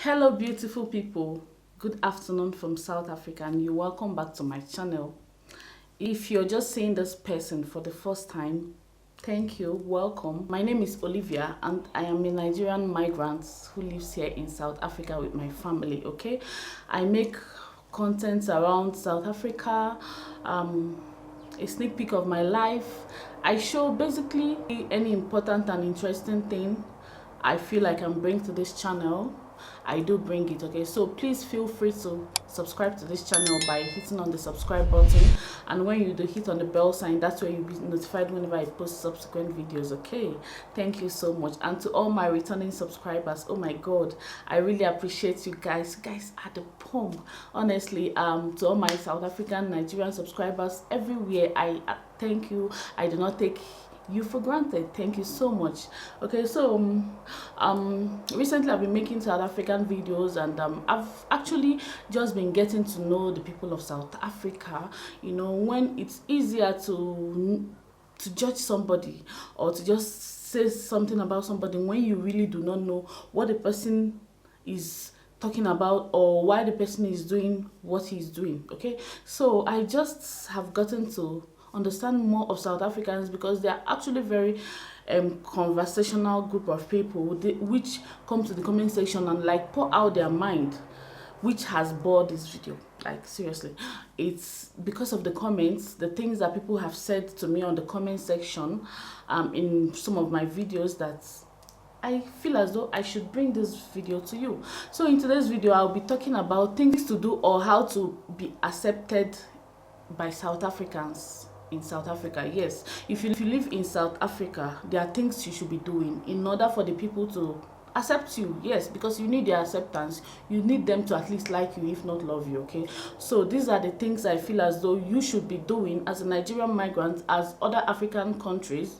Hello beautiful people, good afternoon from South Africa, and you're welcome back to my channel. If you're just seeing this person for the first time, thank you, welcome. My name is Olivia and I am a Nigerian migrant who lives here in South Africa with my family. Okay, I make content around South Africa, a sneak peek of my life. I show basically any important and interesting thing I feel like I'm bringing to this channel. I do bring it. Okay, so please feel free to subscribe to this channel by hitting on the subscribe button, and when you do, hit on the bell sign. That's where you'll be notified whenever I post subsequent videos. Okay, thank you so much. And to all my returning subscribers, oh my god, I really appreciate you guys. You guys are the bomb, honestly. To all my South African, Nigerian subscribers everywhere, I thank you. I do not take you for granted. Thank you so much. Okay, so recently I've been making South African videos, and I've actually just been getting to know the people of South Africa. You know, when it's easier to judge somebody or to just say something about somebody when you really do not know what the person is talking about or why the person is doing what he's doing. Okay, so I just have gotten to understand more of South Africans because they are actually very conversational group of people which come to the comment section and like pour out their mind, which has bored this video. Like seriously, it's because of the comments, the things that people have said to me on the comment section in some of my videos, that I feel as though I should bring this video to you. So in today's video, I'll be talking about things to do or how to be accepted by South Africans in South Africa. Yes, if you live in South Africa, there are things you should be doing in order for the people to accept you. Yes, because you need their acceptance. You need them to at least like you, if not love you. Okay, so these are the things I feel as though you should be doing as a Nigerian migrant, as other African countries,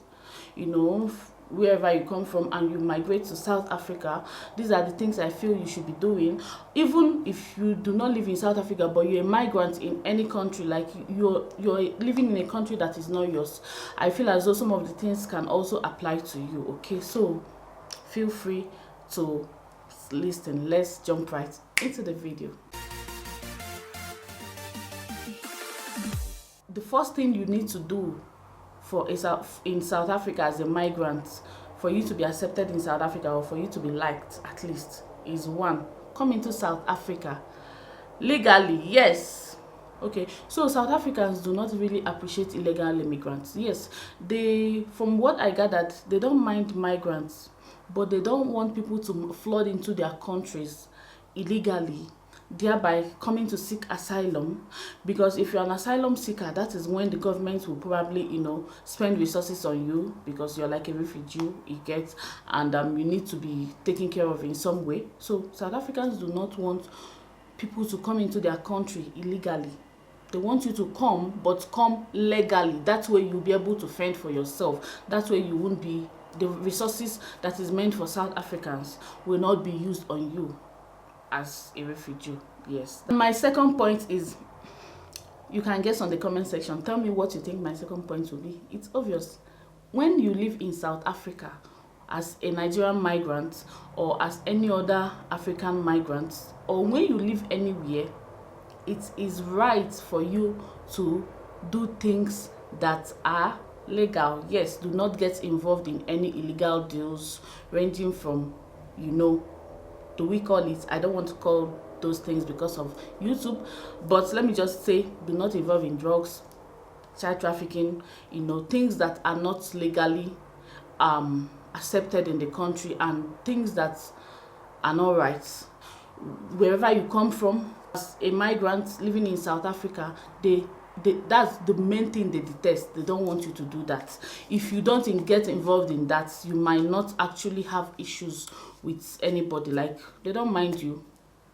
you know, wherever you come from and you migrate to South Africa. These are the things I feel you should be doing. Even if you do not live in South Africa but you're a migrant in any country, like you're living in a country that is not yours, I feel as though some of the things can also apply to you. Okay, so feel free to listen. Let's jump right into the video. The first thing you need to do in South Africa as a migrant, for you to be accepted in South Africa, or for you to be liked at least, is one, come into South Africa legally. Yes, okay, so South Africans do not really appreciate illegal immigrants. Yes, from what I gathered, they don't mind migrants, but they don't want people to flood into their countries illegally, thereby coming to seek asylum. Because if you're an asylum seeker, that is when the government will probably, you know, spend resources on you because you're like a refugee, you get, and you need to be taken care of in some way. So South Africans do not want people to come into their country illegally. They want you to come, but come legally. That way you'll be able to fend for yourself. That way you won't be, the resources that is meant for South Africans will not be used on you as a refugee. Yes. My second point is, you can guess on the comment section. Tell me what you think my second point will be. It's obvious. When you live in South Africa as a Nigerian migrant or as any other African migrant, or when you live anywhere, it is right for you to do things that are legal. Yes, do not get involved in any illegal deals, ranging from, you know, do we call it, I don't want to call those things because of YouTube, but let me just say, do not involve in drugs, child trafficking, you know, things that are not legally accepted in the country, and things that are not right. Wherever you come from as a migrant living in South Africa, that's the main thing they detest. They don't want you to do that. If you don't get involved in that, you might not actually have issues with anybody. Like, they don't mind you,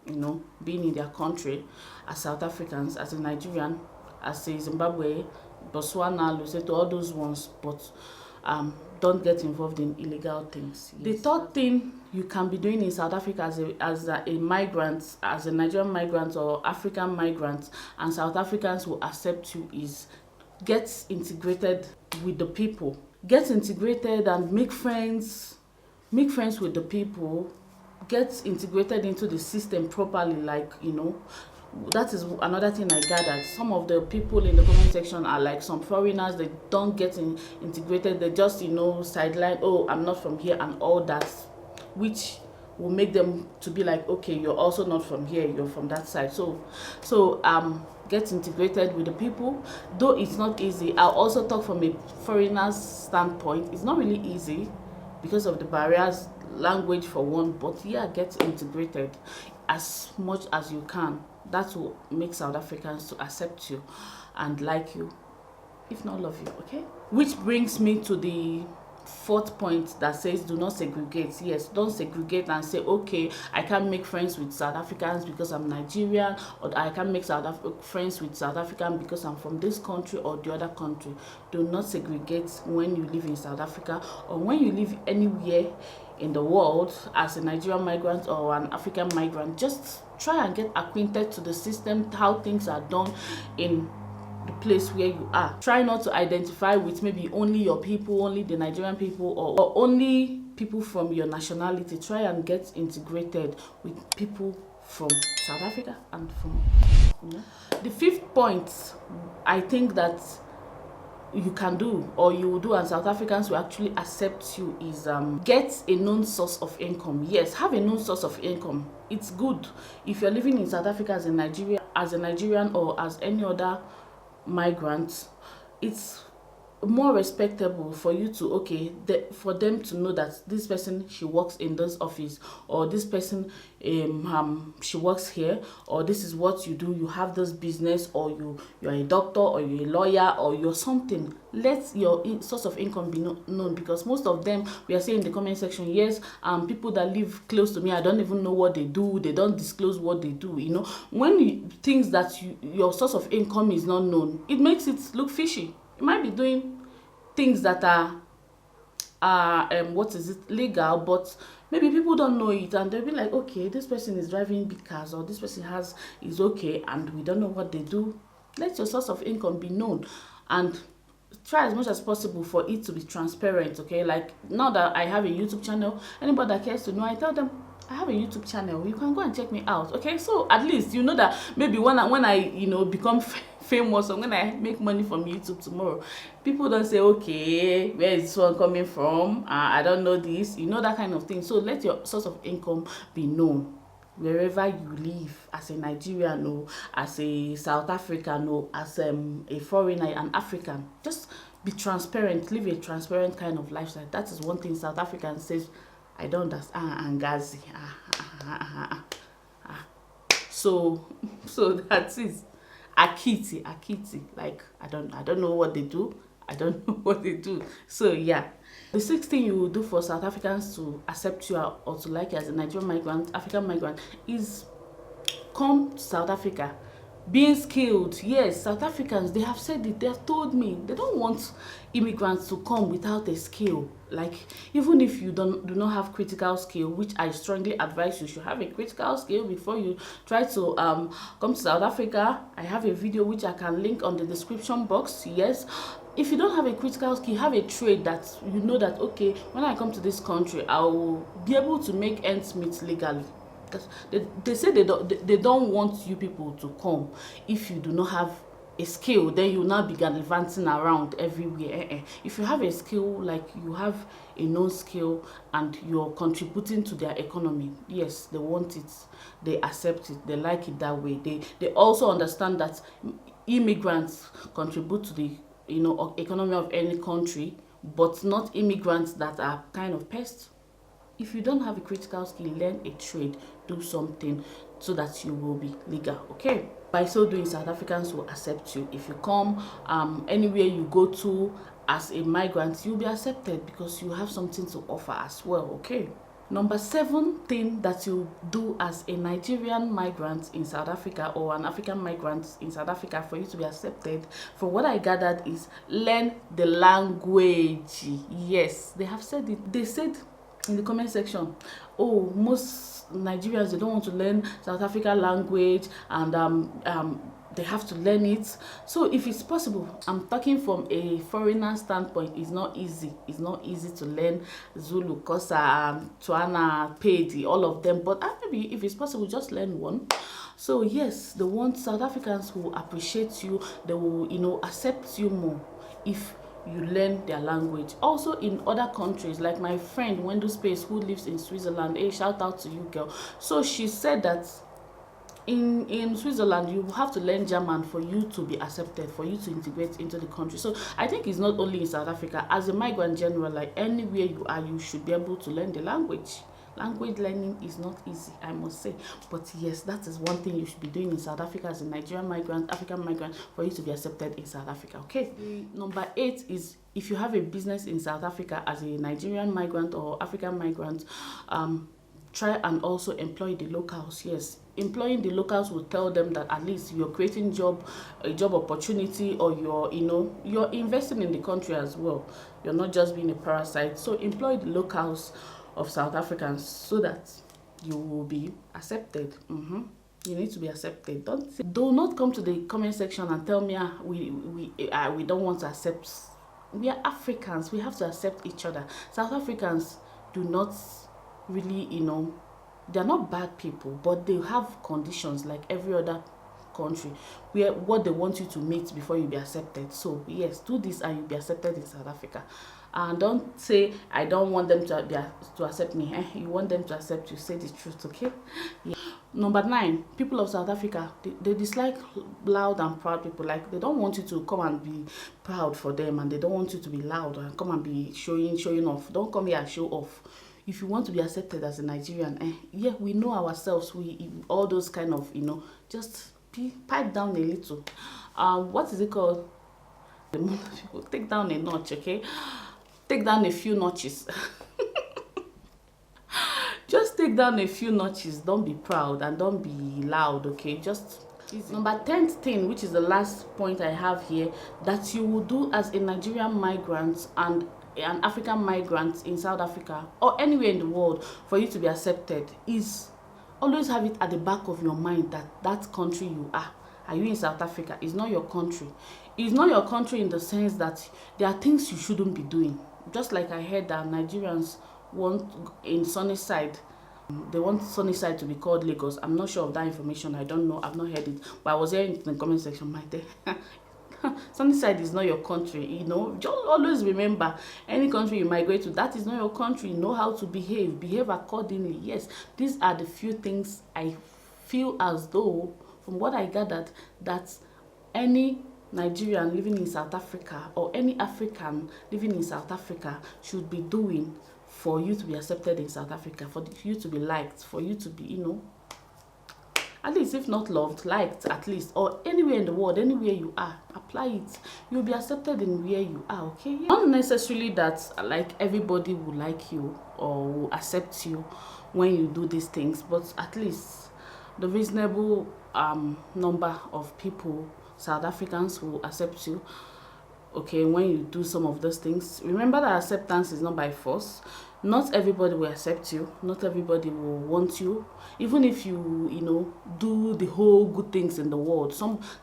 you know, being in their country as South Africans, as a Nigerian, as a Zimbabwe, Botswana, Lesotho, all those ones, but don't get involved in illegal things. Yes. The third thing you can be doing in South Africa as a migrant, as a Nigerian migrant or African migrant, and South Africans will accept you, is get integrated with the people. Get integrated and make friends with the people get integrated into the system properly, like, that is another thing I gathered. Some of the people in the comment section are like some foreigners. They don't get integrated. They just, sideline, oh, I'm not from here and all that, which will make them to be like, okay, you're also not from here, you're from that side. So get integrated with the people, though it's not easy. I'll also talk from a foreigner's standpoint. It's not really easy because of the barriers, language for one, but yeah, get integrated as much as you can. That will make South Africans to accept you and like you, if not love you. Okay, which brings me to the fourth point that says do not segregate. Yes, don't segregate and say, okay, I can't make friends with South Africans because I'm Nigerian, or I can't make friends with South African because I'm from this country or the other country. Do not segregate when you live in South Africa or when you live anywhere in the world as a Nigerian migrant or an African migrant. Just try and get acquainted to the system, how things are done in the place where you are. Try not to identify with maybe only your people, only the Nigerian people, or only people from your nationality. Try and get integrated with people from South Africa and from The fifth point I think that you can do, or you will do, and South Africans will actually accept you, is get a known source of income. Yes, have a known source of income. It's good if you're living in South Africa as a Nigerian or as any other migrant. It's more respectable for you to for them to know that this person, she works in this office, or this person she works here, or this is what you do, you have this business, or you're a doctor, or you're a lawyer, or you're something. Let your source of income be known, because most of them, we are saying in the comment section, yes, people that live close to me, I don't even know what they do, they don't disclose what they do. When things that your source of income is not known, it makes it look fishy. You might be doing things that are legal, but maybe people don't know it, and they'll be like, okay, this person is driving big cars, or this person is okay, and we don't know what they do. Let your source of income be known, and try as much as possible for it to be transparent. Okay, like now that I have a YouTube channel, anybody that cares to know, I tell them I have a YouTube channel, you can go and check me out. Okay, so at least you know that maybe when I become famous, or when I make money from YouTube tomorrow, people don't say, okay, where is this one coming from? I don't know this, that kind of thing. So let your source of income be known wherever you live, as a Nigerian, or as a South African, or as a foreigner, an African. Just be transparent, live a transparent kind of lifestyle. That is one thing South African says, I don't understand. Angazi. So that is Akiti. Like I don't know what they do. I don't know what they do. So yeah. The sixth thing you will do for South Africans to accept you or to like you as a Nigerian migrant, African migrant, is come to South Africa. Being skilled. Yes, South Africans, they have said it, they have told me they don't want immigrants to come without a skill. Like, even if you do not have critical skill, which I strongly advise you should have a critical skill before you try to come to South Africa. I have a video which I can link on the description box. Yes, if you don't have a critical skill, have a trade that you know that, okay, when I come to this country, I will be able to make ends meet legally. They say they don't want you people to come if you do not have a skill. Then you now be gallivanting around everywhere. If you have a skill, like you have a known skill and you're contributing to their economy, yes, they want it, they accept it, they like it that way. They also understand that immigrants contribute to the economy of any country, but not immigrants that are kind of pests. If you don't have a critical skill, learn a trade, do something so that you will be legal. Okay, by so doing, South Africans will accept you. If you come anywhere you go to as a migrant, you'll be accepted because you have something to offer as well. Okay, number 7 thing that you do as a Nigerian migrant in South Africa, or an African migrant in South Africa, for you to be accepted, from what I gathered, is learn the language. Yes, they have said it. They said in the comment section, oh, most Nigerians, they don't want to learn South African language, and they have to learn it. So if it's possible, I'm talking from a foreigner standpoint, it's not easy. It's not easy to learn Zulu, Xhosa, Tswana, Pedi, all of them. But maybe if it's possible, just learn one. So yes, the ones South Africans will appreciate you. They will, accept you more if you learn their language. Also in other countries, like my friend Wendell Space, who lives in Switzerland. Hey, shout out to you, girl. So she said that in Switzerland, you have to learn German for you to be accepted, for you to integrate into the country. So I think it's not only in South Africa. As a migrant general, like anywhere you are, you should be able to learn the language. Language learning is not easy, I must say. But yes, that is one thing you should be doing in South Africa as a Nigerian migrant, African migrant, for you to be accepted in South Africa. Okay. Number 8 is, if you have a business in South Africa as a Nigerian migrant or African migrant, try and also employ the locals. Yes, employing the locals will tell them that at least you're creating a job opportunity, or you're investing in the country as well. You're not just being a parasite. So employ the locals of South Africans so that you will be accepted. You need to be accepted. Do not come to the comment section and tell me we don't want to accept. We are Africans. We have to accept each other. South Africans do not really, they're not bad people, but they have conditions like every other country, where what they want you to meet before you be accepted. So yes, do this and you'll be accepted in South Africa. And don't say I don't want them to accept me. You want them to accept you. Say the truth, okay? Yeah. Number 9, people of South Africa, they dislike loud and proud people. Like, they don't want you to come and be proud for them, and they don't want you to be loud and come and be showing off. Don't come here and show off. If you want to be accepted as a Nigerian, yeah, we know ourselves. We all those kind of, just pipe down a little. What is it called? Take down a notch, okay? Take down a few notches. Just take down a few notches. Don't be proud and don't be loud, okay? Just easy. Number 10th thing, which is the last point I have here, that you will do as a Nigerian migrant and an African migrant in South Africa or anywhere in the world for you to be accepted, is always have it at the back of your mind that that country you are you in South Africa, is not your country. It's not your country in the sense that there are things you shouldn't be doing. Just like I heard that Nigerians want in Sunnyside, they want Sunnyside to be called Lagos. I'm not sure of that information. I don't know. I've not heard it. But I was hearing it in the comment section. My day. Sunnyside is not your country. Just always remember, any country you migrate to, that is not your country. Know how to behave accordingly. Yes, these are the few things I feel as though, from what I gathered, that any Nigerian living in South Africa or any African living in South Africa should be doing for you to be accepted in South Africa, for you to be liked, for you to be, at least, if not loved, liked at least, or anywhere in the world, anywhere you are, apply it. You'll be accepted in where you are, okay? Not necessarily that like everybody will like you or will accept you when you do these things, but at least the reasonable number of people, South Africans, will accept you, okay, when you do some of those things. Remember that acceptance is not by force. Not everybody will accept you. Not everybody will want you. Even if you, do the whole good things in the world.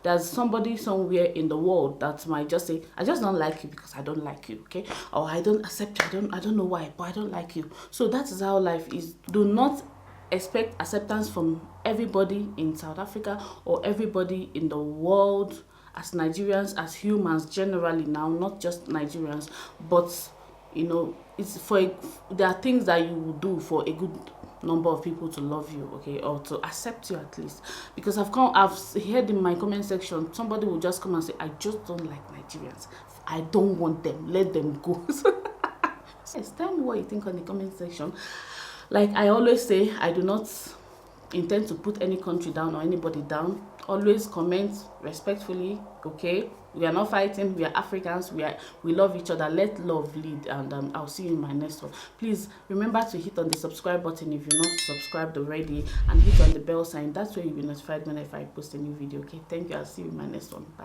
There's somebody somewhere in the world that might just say, I just don't like you because I don't like you, okay? Or I don't accept you. I don't know why, but I don't like you. So that is how life is. Do not expect acceptance from everybody in South Africa or everybody in the world as Nigerians, as humans generally now, not just Nigerians, but it's there are things that you will do for a good number of people to love you, okay, or to accept you at least. Because I've heard in my comment section, somebody will just come and say, I just don't like Nigerians. I don't want them. Let them go. Yes, tell me what you think on the comment section. Like I always say, I do not intend to put any country down or anybody down. Always comment respectfully, okay? We are not fighting. We are Africans. We love each other. Let love lead. And I'll see you in my next one. Please remember to hit on the subscribe button if you're not subscribed already, and hit on the bell sign. That's where you'll be notified whenever I post a new video, okay? Thank you. I'll see you in my next one. Bye.